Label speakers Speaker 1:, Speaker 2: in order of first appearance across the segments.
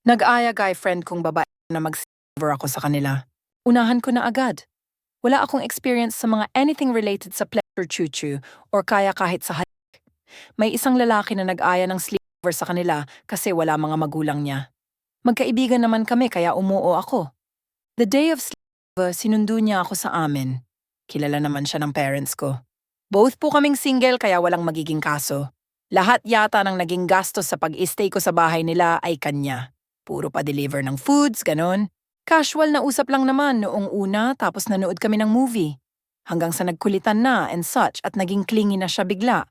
Speaker 1: Nag-aya guy friend kong babae na mag-sleepover ako sa kanila. Unahan ko na agad. Wala akong experience sa mga anything related sa pleasure choo-choo or kaya kahit sa halik. May isang lalaki na nag-aya ng sleepover sa kanila kasi wala mga magulang niya. Magkaibigan naman kami kaya umuo ako. The day of sleepover, sinundo niya ako sa amin. Kilala naman siya ng parents ko. Both po kaming single kaya walang magiging kaso. Lahat yata ng naging gastos sa pag-stay ko sa bahay nila ay kanya. Puro pa-deliver ng foods, ganon. Casual na usap lang naman noong una tapos nanood kami ng movie. Hanggang sa nagkulitan na and such at naging clingy na siya bigla.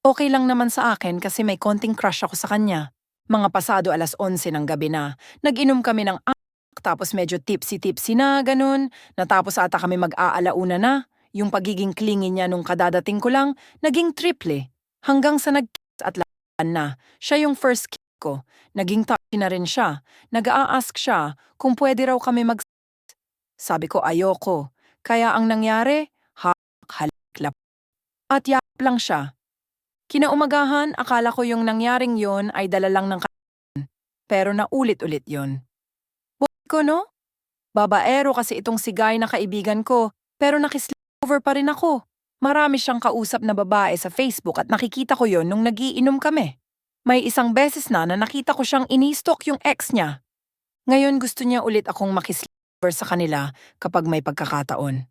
Speaker 1: Okay lang naman sa akin kasi may konting crush ako sa kanya. Mga pasado 11:00 ng gabi na, nag-inom kami ng tapos medyo tipsy-tipsy na, ganun. Natapos ata kami mag-aalauna na. Yung pagiging clingy niya nung kadadating ko lang, naging triple. Hanggang sa nag-kiss at laban na. Siya yung first kiss ko. Naging touchy na rin siya. Nag-a-ask siya kung pwede raw kami Sabi ko ayoko. Kaya ang nangyari, halik-lap. At yakap lang siya. Kinaumagahan, akala ko yung nangyaring yon ay dala lang ng pero naulit-ulit yon. Ko no? Babaero kasi itong si Guy na kaibigan ko, pero nakisleepover pa rin ako. Marami siyang kausap na babae sa Facebook at nakikita ko yon nung nagiinom kami. May isang beses na nakita ko siyang ini-stalk yung ex niya. Ngayon gusto niya ulit akong makisleepover sa kanila kapag may pagkakataon.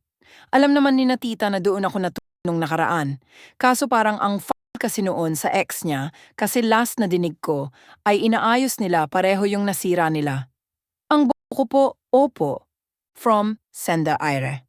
Speaker 1: Alam naman ni na tita na doon ako natulog nung nakaraan. Kaso parang ang kasi noon sa ex niya kasi last na dinig ko ay inaayos nila pareho yung nasira nila. Ang buko po, opo, from Senda Aire.